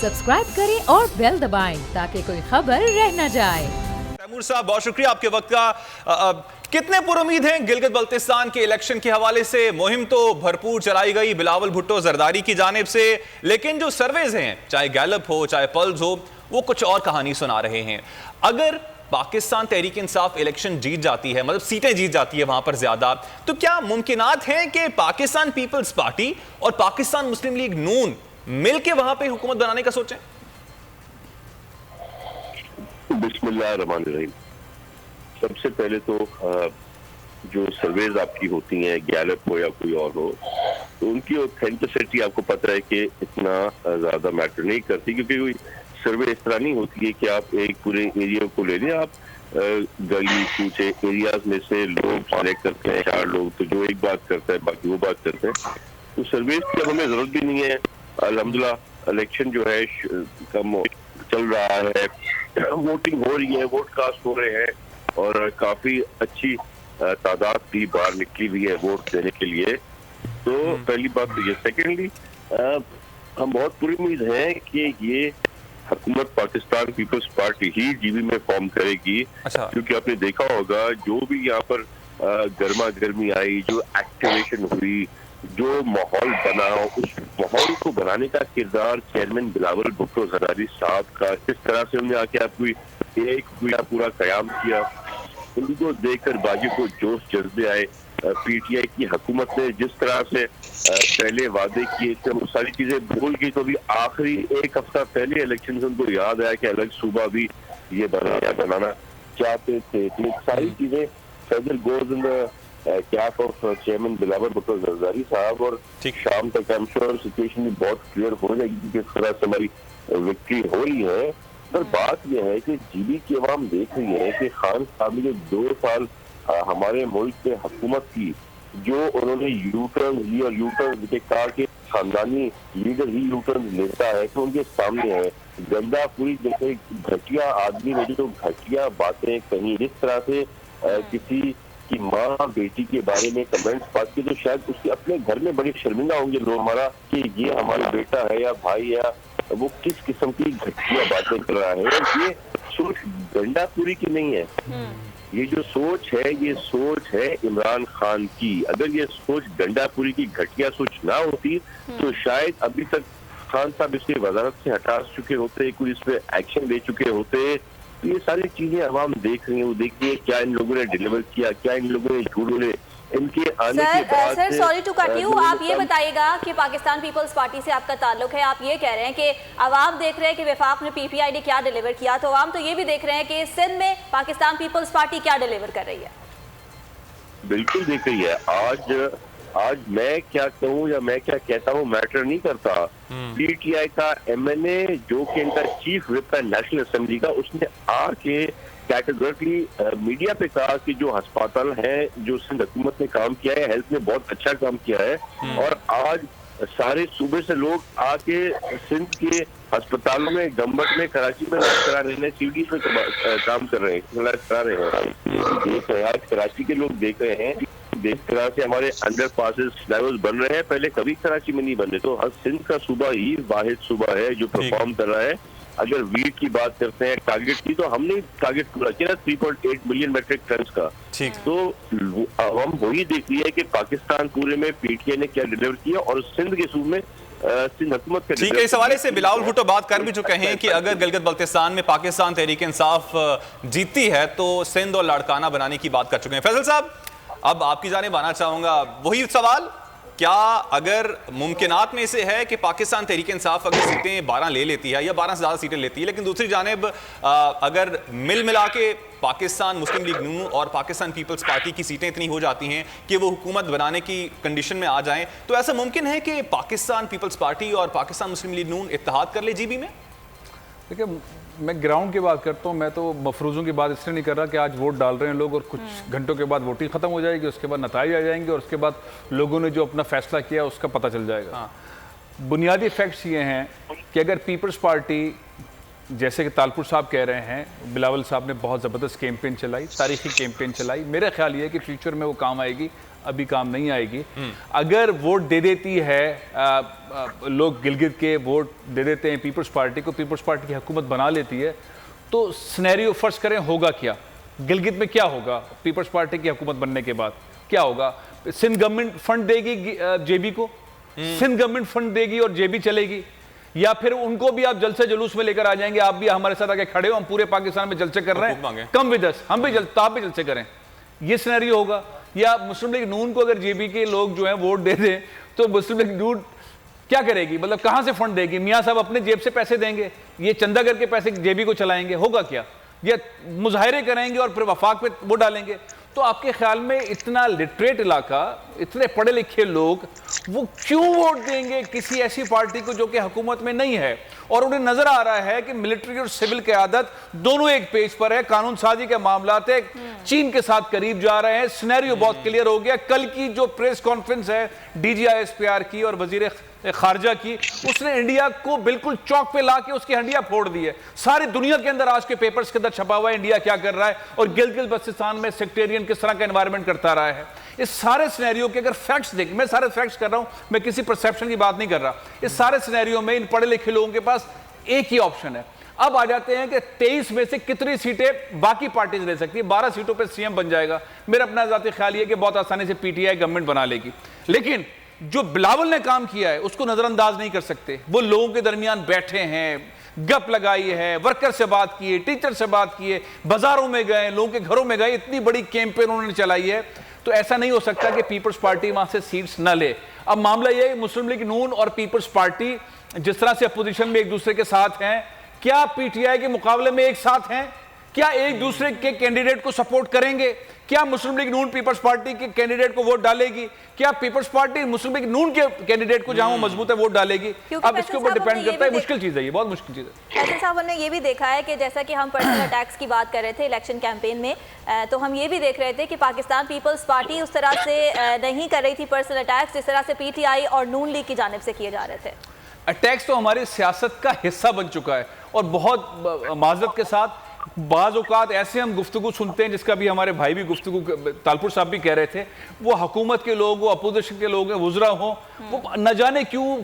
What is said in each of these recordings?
Subscribe करें और bell दबाएं ताकि कोई खबर रह न जाए। तैमूर साहब, बहुत शुक्रिया आपके वक्त का। कितने पुरुमीद हैं गिलगित बल्तिस्तान के इलेक्शन के हवाले से? मुहिम तो भरपूर चलाई गई बिलावल भुट्टो जरदारी की जानिब से, लेकिन जो सर्वेज हैं, चाहे गैलप हो चाहे पल्स हो, वो कुछ और कहानी सुना रहे हैं। अगर पाकिस्तान तहरीक इंसाफ इलेक्शन जीत जाती है, मतलब सीटें जीत जाती है वहां पर ज्यादा, तो क्या मुमकिनात है कि पाकिस्तान पीपल्स पार्टी और पाकिस्तान मुस्लिम लीग नून मिलकर वहां पे हुकूमत बनाने का सोचें? बिस्मिल्लाहिर्रहमानिर्रहीम। सबसे पहले तो जो सर्वेज आपकी होती हैं, गैलप हो या कोई और हो, तो उनकी ऑथेंटिसिटी आपको पता है कि इतना ज्यादा मैटर नहीं करती, क्योंकि कोई सर्वे इस तरह नहीं होती है कि आप एक पूरे एरिया को ले लें। आप गली कूचे एरियाज में से लोग सेलेक्ट करते हैं, 4 लोग, तो जो एक बात करता है बाकी वो बात करते हैं। तो सर्वेज की अब हमें जरूरत भी नहीं है। अल्हम्दुलिल्लाह इलेक्शन जो है कम चल रहा है, वोटिंग हो रही है, वोट कास्ट हो रहे हैं और काफी अच्छी तादाद भी बाहर निकली हुई है वोट देने के लिए। तो पहली बात तो ये। सेकेंडली, हम बहुत पूरी उम्मीद है कि ये हुकूमत पाकिस्तान पीपल्स पार्टी ही जीबी में फॉर्म करेगी। क्योंकि आपने देखा होगा जो भी यहाँ पर गर्मा गर्मी आई, जो एक्टिवेशन हुई, जो माहौल बना, उस माहौल को बनाने का किरदार चेयरमैन बिलावल भुट्टो जरदारी साहब का, किस तरह से उन्होंने आके कोई एक पूरा कयाम किया, उनको देखकर बाजू को जोश जज्बे आए। पीटीआई की हुकूमत ने जिस तरह से पहले वादे किए थे वो सारी चीजें भूल गई, तो अभी आखिरी एक हफ्ता पहले इलेक्शन से उनको याद आया कि अलग सूबा भी ये बनाना चाहते थे। तो सारी चीजें federal goes in the cap of chairman Bilawal Bhutto Zardari साहब, और शाम तक आई एम श्योर सिचुएशन भी बहुत क्लियर हो जाएगी किस तरह से हमारी विक्ट्री हो रही है। पर बात यह है कि जीबी की अवाम देख रही है कि खान साहब ने 2 साल हमारे मुल्क में हुकूमत की, जो उन्होंने यूटर्न ली और यूटर्न के कहा कि खानदानी लीडर ही यूटर्न लेता है, तो उनके सामने है गंदा पूरी जैसे घटिया आदमी ने जो घटिया बातें कही, जिस तरह से किसी की माँ बेटी के बारे में कमेंट्स पास की, तो शायद उसके अपने घर में बड़े शर्मिंदा होंगे लोग हमारा कि ये हमारा बेटा है या भाई या वो किस किस्म की घटिया बातें कर रहा है। ये सोच गंडापुरी की नहीं है, ये जो सोच है ये सोच है इमरान खान की। अगर ये सोच गंडापुरी की घटिया सोच ना होती तो शायद अभी तक खान साहब इसे वजारत से हटा चुके होते, कोई इस पे एक्शन ले चुके होते। तो ये सारी चीजें अवाम देख रही है, वो देख रही है क्या इन लोगों ने डिलीवर किया, क्या इन लोगों ने झूठ बोले। इनके आने के बाद sir sorry to cut you, आप ये बताइएगा कि पाकिस्तान पीपल्स पार्टी से आपका ताल्लुक है, आप ये कह रहे हैं कि अवाम देख रहे हैं कि वफाक में पीपीआई ने क्या डिलीवर किया, तो अवाम तो ये भी देख रहे हैं कि सिंध में पाकिस्तान पीपल्स पार्टी क्या डिलीवर कर रही है। बिल्कुल देख रही है। आज मैं क्या कहूँ या मैं क्या कहता हूँ मैटर नहीं करता। पीटीआई का एमएनए जो कि इनका चीफ व्हिप है नेशनल असेंबली का, उसने आके कैटेगोरिकली मीडिया पे कहा कि जो अस्पताल है जो सिंध हुकूमत ने काम किया है, हेल्थ में बहुत अच्छा काम किया है, और आज सारे सूबे से लोग आके सिंध के अस्पतालों में, गंबट में, कराची में इलाज करा रहे हैं, सीडी में काम कर रहे हैं, इलाज करा रहे हैं। आज कराची के लोग देख रहे हैं जिस तरह से हमारे अंडर पासेस फ्लाईओवर्स बन रहे हैं, पहले कभी कराची में नहीं बने। तो हर सिंध का सूबा ही वाहिद सूबा है जो परफॉर्म कर रहा है। अगर वीट की बात करते हैं टारगेट की, तो हमने टारगेट पूरा किया 3.8 मिलियन मेट्रिक टन का। तो हम वही देख रही है कि पाकिस्तान पूरे में पीटीआई ने क्या डिलीवर किया और सिंध के सूबे में सिंध हुकूमत का। ठीक है, इस हवाले से बिलावल भुट्टो बात कर भी चुके हैं कि अगर गिलगित बल्तिस्तान में पाकिस्तान तहरीक इंसाफ जीतती है तो सिंध और लाड़काना बनाने की बात कर चुके हैं। फैसल साहब, अब आपकी जानिब आना चाहूंगा। वही सवाल, क्या अगर मुमकिनात में से है कि पाकिस्तान तहरीक इंसाफ अगर सीटें 12 ले लेती है या 12 से ज़्यादा सीटें लेती है, लेकिन दूसरी जानिब अगर मिला के पाकिस्तान मुस्लिम लीग नून और पाकिस्तान पीपल्स पार्टी की सीटें इतनी हो जाती हैं कि वो हुकूमत बनाने की कंडीशन में आ जाएं, तो ऐसा मुमकिन है कि पाकिस्तान पीपल्स पार्टी और पाकिस्तान मुस्लिम लीग नून इत्तेहाद कर ले जीबी में? देखिए, मैं ग्राउंड की बात करता हूँ। मैं तो मफरूज़ों की बात इसलिए नहीं कर रहा कि आज वोट डाल रहे हैं लोग और कुछ घंटों के बाद वोटिंग ख़त्म हो जाएगी, उसके बाद नताइज आ जाएंगे और उसके बाद लोगों ने जो अपना फैसला किया उसका पता चल जाएगा। बुनियादी फैक्ट्स ये हैं कि अगर पीपल्स पार्टी, जैसे कि तालपुर साहब कह रहे हैं, बिलावल साहब ने बहुत ज़बरदस्त कैंपेन चलाई, तारीखी कैंपेन चलाई, मेरा ख्याल ये है कि फ्यूचर में वो काम आएगी अभी काम नहीं आएगी। अगर वोट दे देती है लोग गिलगित के वोट दे देते हैं पीपल्स पार्टी को, पीपल्स पार्टी की हुकूमत बना लेती है, तो सिनेरियो फर्ज करें होगा क्या, गिलगित में क्या होगा पीपल्स पार्टी की हुकूमत बनने के बाद क्या होगा? सिंध गवर्नमेंट फंड देगी जेबी को, सिंध गवर्नमेंट फंड देगी और जेबी चलेगी, या फिर उनको भी आप जलसे जुलूस में लेकर आ जाएंगे, आप भी हमारे साथ आके खड़े हो, हम पूरे पाकिस्तान में जलसे कर रहे हैं, कम विद अस, हम भी आप भी जलसे करें, ये सिनेरियो होगा? या मुस्लिम लीग नून को अगर जेबी के लोग जो है वोट दे दें तो मुस्लिम लीग नून क्या करेगी, मतलब कहां से फंड देगी? मियां साहब अपने जेब से पैसे देंगे, ये चंदा करके पैसे जेबी को चलाएंगे, होगा क्या? या मुजाहिरे करेंगे और फिर वफाक पे वो डालेंगे? तो आपके ख्याल में इतना लिटरेट इलाका, इतने पढ़े लिखे लोग, वो क्यों वोट देंगे किसी ऐसी पार्टी को जो कि हुकूमत में नहीं है? और उन्हें नजर आ रहा है कि मिलिट्री और सिविल क़यादत दोनों एक पेज पर है, कानून साजी के मामलात चीन के साथ करीब जा रहे हैं, सिनेरियो बहुत क्लियर हो गया। कल की जो प्रेस कॉन्फ्रेंस है DGISPR की और वजीर खारजा की, उसने इंडिया को बिल्कुल चौक पे लाके उसकी हंडियां फोड़ दी है। सारी दुनिया के अंदर आज के पेपर्स के अंदर छपा हुआ है इंडिया क्या कर रहा है और गिलगित बल्तिस्तान में सेक्टेरियन किस तरह का एनवायरनमेंट करता रहा है। इस सारे सिनेरियो के अगर फैक्ट्स देखें, मैं सारे फैक्ट्स कर रहा हूं, मैं किसी परसेप्शन की बात नहीं कर रहा, इस सारे सिनेरियो में इन पढ़े लिखे लोगों के पास एक ही ऑप्शन है। अब आ जाते हैं कि 23 में से कितनी सीटें बाकी पार्टीज ले सकती है। 12 सीटों पर CM बन जाएगा। मेरा अपना ज़ाती ख्याल ये कि बहुत आसानी से PTI गवर्नमेंट बना लेगी, लेकिन जो बिलावल ने काम किया है उसको नजरअंदाज नहीं कर सकते। वो लोगों के दरमियान बैठे हैं, गप लगाई है, वर्कर से बात की है, टीचर से बात की है, बाजारों में गए, लोगों के घरों में गए, इतनी बड़ी कैंपेन उन्होंने चलाई है। तो ऐसा नहीं हो सकता कि पीपल्स पार्टी वहां से सीट्स न ले। अब मामला यह है कि मुस्लिम लीग नून और पीपल्स पार्टी जिस तरह से अपोजिशन में एक दूसरे के साथ हैं, क्या PTI के मुकाबले में एक साथ हैं? क्या एक दूसरे के कैंडिडेट को सपोर्ट करेंगे? क्या मुस्लिम लीग नून पीपल्स पार्टी के कैंडिडेट को वोट डालेगी? क्या पीपल्स पार्टी मुस्लिम लीग नून के कैंडिडेट को जहां वो मजबूत है वोट डालेगी? अब इसके ऊपर डिपेंड करता है। मुश्किल चीज है ये, बहुत मुश्किल चीज है। फैसल साहब, हमने ये भी देखा है कि जैसा कि हम पर्सनल अटैक्स की बात कर रहे थे इलेक्शन कैंपेन में, तो हम ये भी देख रहे थे कि पाकिस्तान पीपल्स पार्टी उस तरह से नहीं कर रही थी पर्सनल अटैक्स जिस तरह से PTI और नून लीग की जानिब से किए जा रहे थे। अटैक्स तो हमारी सियासत का हिस्सा बन चुका है और बहुत माजरत के साथ बाज़ औक़ात ऐसे हम गुफ्तगू सुनते हैं, जिसका भी हमारे भाई भी गुफ्तगू तालपुर साहब भी कह रहे थे, वो हुकूमत के लोग, वो अपोजिशन के लोग हैं, वुज़रा हों, वो न जाने क्यों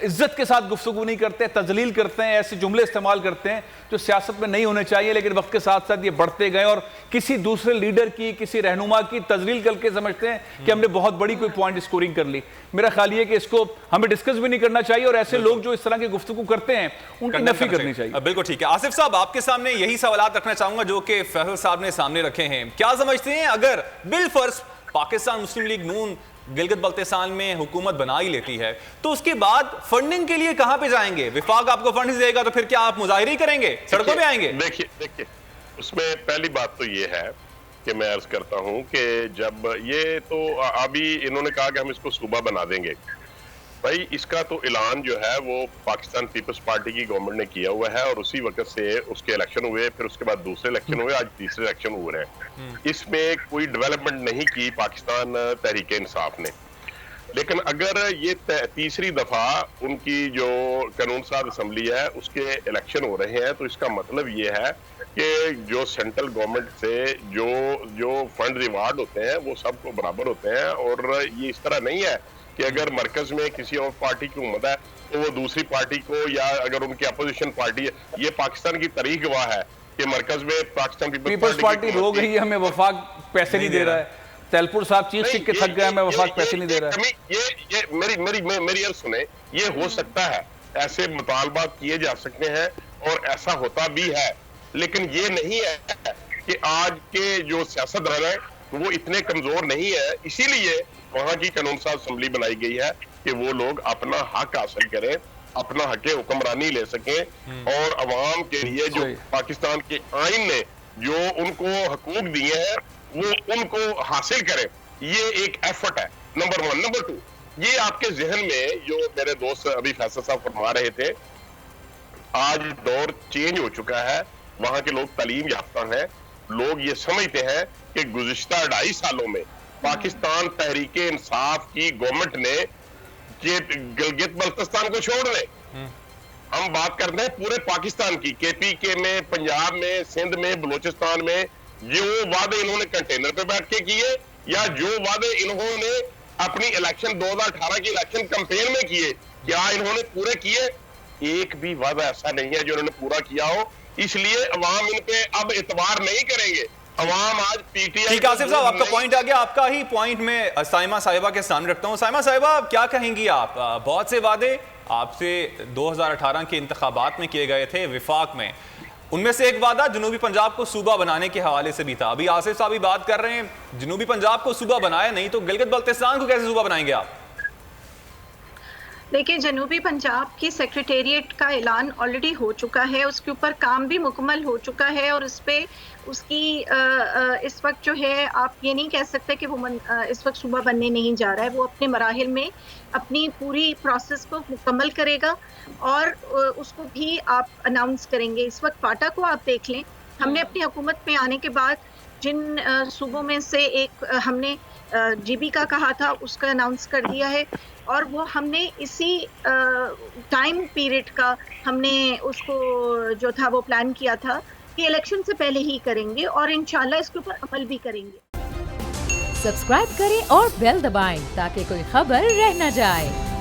इज्जत के साथ गुफ्तगू नहीं करते, तजलील करते हैं, ऐसे जुमले इस्तेमाल करते हैं जो सियासत में नहीं होने चाहिए, लेकिन वक्त के साथ साथ ये बढ़ते गए और किसी दूसरे लीडर की, किसी रहनुमा की तजलील करके समझते हैं कि हमने बहुत बड़ी कोई पॉइंट स्कोरिंग कर ली। मेरा ख्याल ये कि इसको हमें डिस्कस भी नहीं करना चाहिए और ऐसे लोग जो इस तरह की गुफ्तगू करते हैं उनकी नफी करनी चाहिए। बिल्कुल ठीक है। आसिफ साहब, आपके सामने यही सवालात रखना चाहूंगा जो कि फैसल साहब ने सामने रखे हैं। क्या समझते हैं अगर बिलफर्ज पाकिस्तान मुस्लिम लीग नून गिलगित बल्तिस्तान में हुकूमत बना ही लेती है तो उसके बाद फंडिंग के लिए कहां पे जाएंगे? विफाक आपको फंड देगा तो फिर क्या आप मुजाहिरे करेंगे, सड़कों पे आएंगे? देखिए उसमें पहली बात तो ये है कि मैं अर्ज करता हूं कि जब ये तो अभी इन्होंने कहा कि हम इसको सूबा बना देंगे, भाई इसका तो ऐलान जो है वो पाकिस्तान पीपल्स पार्टी की गवर्नमेंट ने किया हुआ है और उसी वक्त से उसके इलेक्शन हुए, फिर उसके बाद दूसरे इलेक्शन हुए, आज तीसरे इलेक्शन हो रहे हैं। इसमें कोई डेवलपमेंट नहीं की पाकिस्तान तहरीक इंसाफ ने। लेकिन अगर ये तीसरी दफा उनकी जो कानून साज असम्बली है उसके इलेक्शन हो रहे हैं तो इसका मतलब ये है कि जो सेंट्रल गवर्नमेंट से जो फंड रिवार्ड होते हैं वो सबको बराबर होते हैं और ये इस तरह नहीं है कि अगर मरकज में किसी और पार्टी की हुकूमत है तो वो दूसरी पार्टी को, या अगर उनकी अपोजिशन पार्टी है, ये पाकिस्तान की तारीख गवाह है कि मरकज में पाकिस्तान पीपल्स पार्टी रो गई है, हमें वफाक पैसे नहीं दे रहा है। तलपुर साहब चीज सीख के थक गया, मैं वफाक पैसे नहीं दे रहा है। ये मेरी अर्ज सुने, ये हो सकता है, ऐसे मुतालबात किए जा सकते हैं और ऐसा होता भी है, लेकिन ये नहीं है कि आज के जो सियासतदान है वो इतने कमजोर नहीं है। इसीलिए वहां की कानून साज असेंबली बनाई गई है कि वो लोग अपना हक हासिल करें, अपना हक हुक्मरानी ले सकें और अवाम के लिए जो पाकिस्तान के आइन ने जो उनको हकूक दिए हैं वो उनको हासिल करें। ये एक एफर्ट है, नंबर 1। नंबर 2, ये आपके जहन में जो मेरे दोस्त अभी फैसल साहब फरमा रहे थे, आज दौर चेंज हो चुका है, वहां के लोग तालीम याफ्ता हैं, लोग ये समझते हैं कि गुज़िश्ता 2.5 सालों में पाकिस्तान तहरीक इंसाफ की गवर्नमेंट ने गिलगित बल्तिस्तान को छोड़ दे। हम बात करते हैं पूरे पाकिस्तान की, KPK में, पंजाब में, सिंध में, बलूचिस्तान में जो वादे इन्होंने कंटेनर पे बैठ के किए या जो वादे इन्होंने अपनी इलेक्शन 2018 की इलेक्शन कैंपेन में किए, क्या इन्होंने पूरे किए? एक भी वादा ऐसा नहीं है जो इन्होंने पूरा किया हो, इसलिए अवाम इन पे अब इतबार नहीं करेंगे। अवाम आज पीटीआई। ठीक है आसिफ साहब, आपका पॉइंट आ गया। आपका ही पॉइंट में साइमा साहिबा के सामने रखता हूं। साइमा साहिबा, क्या कहेंगी आप? बहुत से वादे आपसे 2018 के इंतखाबात में किए गए थे विफाक में, उनमें से एक वादा जनूबी पंजाब को सूबा बनाने के हवाले से भी था। अभी आसिफ साहब भी बात कर रहे हैं जनूबी पंजाब को सूबा बनाया नहीं तो गिलगित बल्तिस्तान को कैसे सूबा बनाएंगे आप? देखिए, जनूबी पंजाब की सेक्रेटेरिएट का ऐलान ऑलरेडी हो चुका है, उसके ऊपर काम भी मुकम्मल हो चुका है और उस पे उसकी इस वक्त जो है आप ये नहीं कह सकते कि वो इस वक्त सूबा बनने नहीं जा रहा है। वो अपने मराहिल में अपनी पूरी प्रोसेस को मुकम्मल करेगा और उसको भी आप अनाउंस करेंगे। इस वक्त फाटा को आप देख लें, हमने अपनी हुकूमत में आने के बाद जिन सूबों में से एक हमने जीबी का कहा था उसका अनाउंस कर दिया है और वो हमने इसी टाइम पीरियड का हमने उसको जो था वो प्लान किया था कि इलेक्शन से पहले ही करेंगे और इंशाल्लाह इसके ऊपर अमल भी करेंगे। सब्सक्राइब करें और बेल दबाएं ताकि कोई खबर रह न जाए।